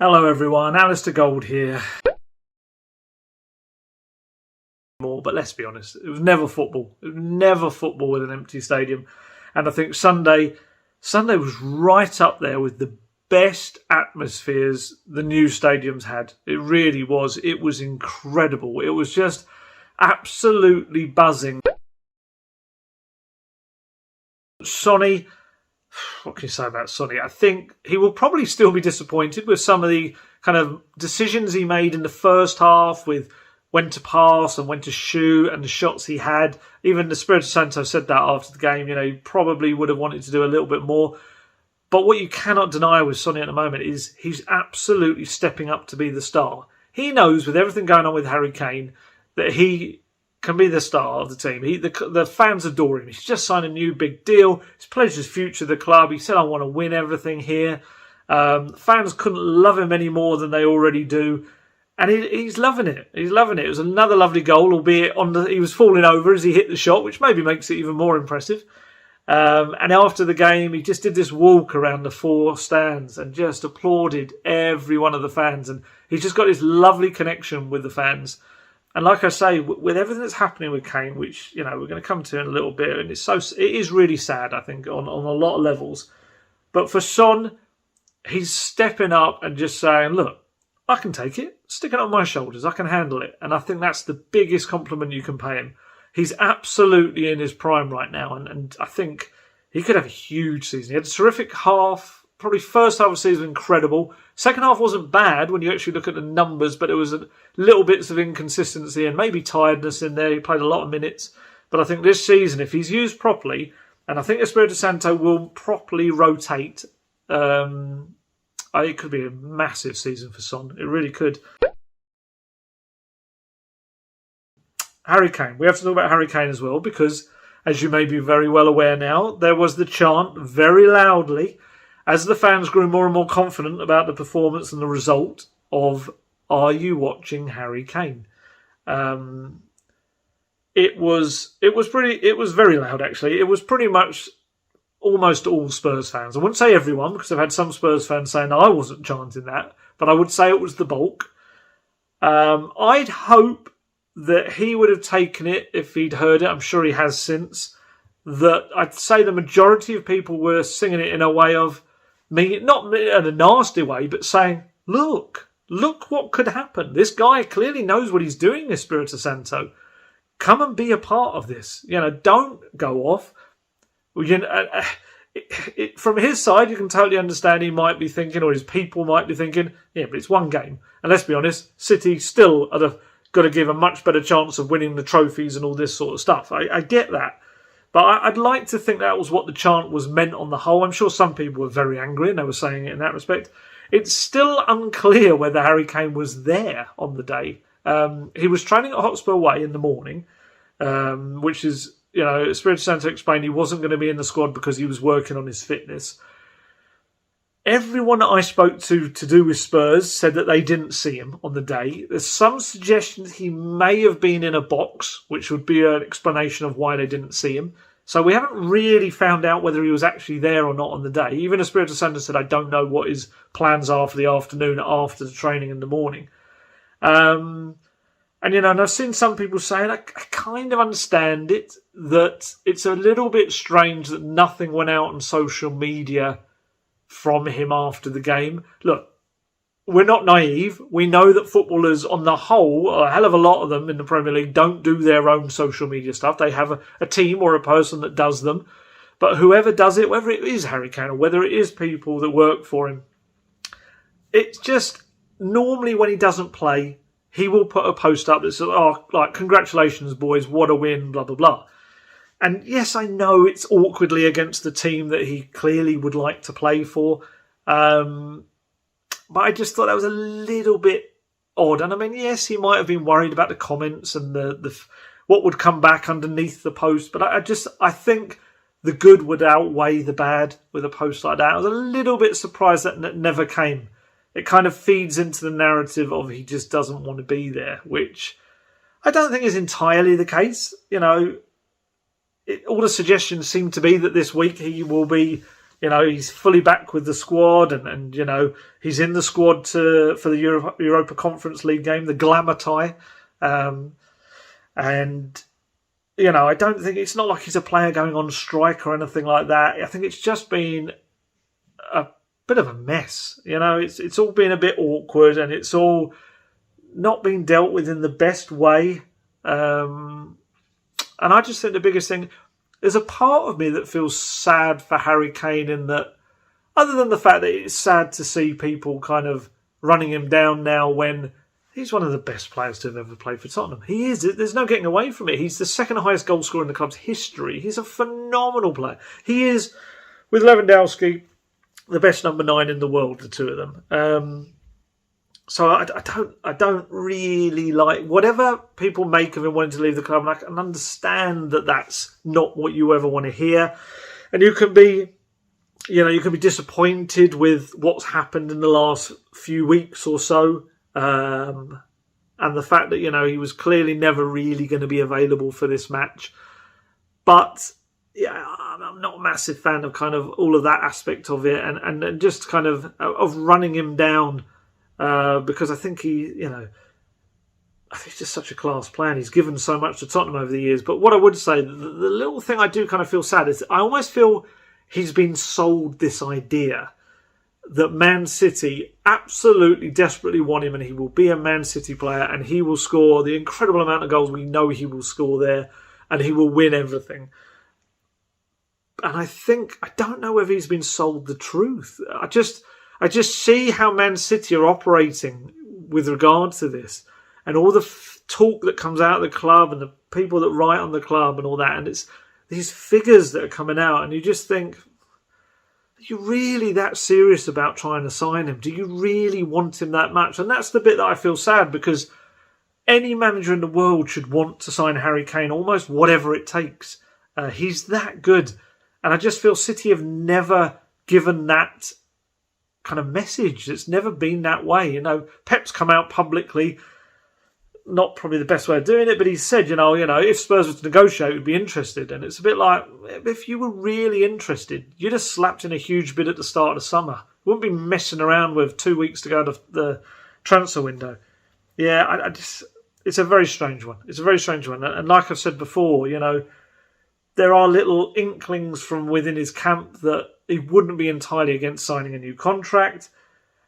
Hello everyone, Alistair Gold here. But let's be honest, it was never football. It was never football with an empty stadium. And I think Sunday was right up there with the best atmospheres the new stadiums had. It really was. It was incredible. It was just absolutely buzzing. Sonny, what can you say about Sonny? I think he will probably still be disappointed with some of the kind of decisions he made in the first half with when to pass and when to shoot and the shots he had. Even the Espirito Santo said that after the game. He probably would have wanted to do a little bit more. But what you cannot deny with Sonny at the moment is he's absolutely stepping up to be the star. He knows with everything going on with Harry Kane that he can be the star of the team. The fans adore him. He's just signed a new big deal. He's pledged his future to the club. He said, I want to win everything here. Fans couldn't love him any more than they already do. And he's loving it. He's loving it. It was another lovely goal, albeit he was falling over as he hit the shot, which maybe makes it even more impressive. And after the game, he just did this walk around the four stands and just applauded every one of the fans. And he's just got this lovely connection with the fans. And like I say, with everything that's happening with Kane, which we're going to come to in a little bit, and it is really sad, I think, on a lot of levels. But for Son, he's stepping up and just saying, look, I can take it. Stick it on my shoulders. I can handle it. And I think that's the biggest compliment you can pay him. He's absolutely in his prime right now. And I think he could have a huge season. He had a terrific half. Probably first half of the season incredible. Second half wasn't bad when you actually look at the numbers, but there was little bits of inconsistency and maybe tiredness in there. He played a lot of minutes. But I think this season, if he's used properly, and I think Espirito Santo will properly rotate, it could be a massive season for Son. It really could. Harry Kane. We have to talk about Harry Kane as well because, as you may be very well aware now, there was the chant very loudly as the fans grew more and more confident about the performance and the result of "Are you watching Harry Kane?" It was very loud actually. It was pretty much almost all Spurs fans. I wouldn't say everyone because I've had some Spurs fans saying I wasn't chanting that, but I would say it was the bulk. I'd hope that he would have taken it if he'd heard it. I'm sure he has since. That I'd say the majority of people were singing it in a way of not in a nasty way, but saying, look what could happen. This guy clearly knows what he's doing, Espirito Santo. Come and be a part of this. Don't go off. From his side, you can totally understand he might be thinking, or his people might be thinking, yeah, but it's one game. And let's be honest, City still are got to give a much better chance of winning the trophies and all this sort of stuff. I get that. But I'd like to think that was what the chant was meant on the whole. I'm sure some people were very angry and they were saying it in that respect. It's still unclear whether Harry Kane was there on the day. He was training at Hotspur Way in the morning, which is, Espirito Santo explained he wasn't going to be in the squad because he was working on his fitness. Everyone that I spoke to do with Spurs said that they didn't see him on the day. There's some suggestions he may have been in a box, which would be an explanation of why they didn't see him. So we haven't really found out whether he was actually there or not on the day. Even Espirito Santo said, I don't know what his plans are for the afternoon after the training in the morning. And I've seen some people saying, I kind of understand it, that it's a little bit strange that nothing went out on social media from him after the game. Look, we're not naive. We know that footballers on the whole, a hell of a lot of them in the Premier League, don't do their own social media stuff. They have a team or a person that does them. But whoever does it, whether it is Harry Kane or whether it is people that work for him, it's just normally when he doesn't play, he will put a post up that says, congratulations boys, what a win, blah, blah, blah. And yes, I know it's awkwardly against the team that he clearly would like to play for. But I just thought that was a little bit odd. And I mean, yes, he might have been worried about the comments and the what would come back underneath the post. But I think the good would outweigh the bad with a post like that. I was a little bit surprised that it never came. It kind of feeds into the narrative of he just doesn't want to be there, which I don't think is entirely the case. All the suggestions seem to be that this week he will be You know, he's fully back with the squad, and you know, he's in the squad for the Europa Conference League game, the glamour tie. And, you know, I don't think it's not like he's a player going on strike or anything like that. I think it's just been a bit of a mess. You know, it's all been a bit awkward, and it's all not being dealt with in the best way. And I just think the biggest thing, there's a part of me that feels sad for Harry Kane in that, other than the fact that it's sad to see people kind of running him down now when he's one of the best players to have ever played for Tottenham. He is. There's no getting away from it. He's the second highest goal scorer in the club's history. He's a phenomenal player. He is, with Lewandowski, the best number 9 in the world, the two of them. So I don't really like whatever people make of him wanting to leave the club. And I can understand that that's not what you ever want to hear. And you can be disappointed with what's happened in the last few weeks or so. And the fact that, you know, he was clearly never really going to be available for this match. But, yeah, I'm not a massive fan of kind of all of that aspect of it and just kind of running him down because I think I think he's just such a class player and he's given so much to Tottenham over the years. But what I would say, the little thing I do kind of feel sad is I almost feel he's been sold this idea that Man City absolutely desperately want him and he will be a Man City player and he will score the incredible amount of goals we know he will score there and he will win everything. And I don't know whether he's been sold the truth. I just see how Man City are operating with regard to this and all the talk that comes out of the club and the people that write on the club and all that. And it's these figures that are coming out and you just think, are you really that serious about trying to sign him? Do you really want him that much? And that's the bit that I feel sad because any manager in the world should want to sign Harry Kane almost whatever it takes. He's that good. And I just feel City have never given that kind of message. It's never been that way. You know, Pep's come out publicly, not probably the best way of doing it, but he said, you know, if Spurs were to negotiate, we'd be interested. And it's a bit like, if you were really interested, you'd have slapped in a huge bid at the start of the summer. You wouldn't be messing around with 2 weeks to go to the transfer window. Yeah, it's a very strange one. It's a very strange one. And like I've said before, you know, there are little inklings from within his camp that he wouldn't be entirely against signing a new contract.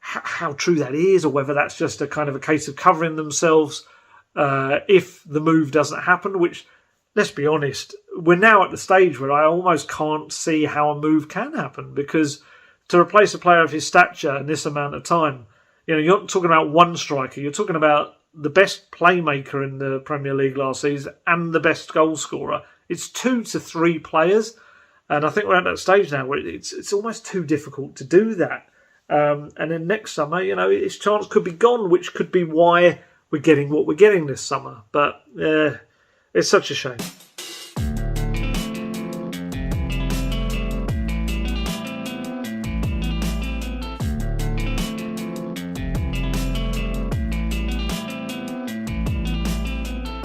How true that is, or whether that's just a kind of a case of covering themselves if the move doesn't happen, which, let's be honest, we're now at the stage where I almost can't see how a move can happen because to replace a player of his stature in this amount of time, you know, you're not talking about one striker, you're talking about the best playmaker in the Premier League last season and the best goal scorer. It's 2 to 3 players, and I think we're at that stage now where it's almost too difficult to do that. And then next summer, you know, his chance could be gone, which could be why we're getting what we're getting this summer. But it's such a shame.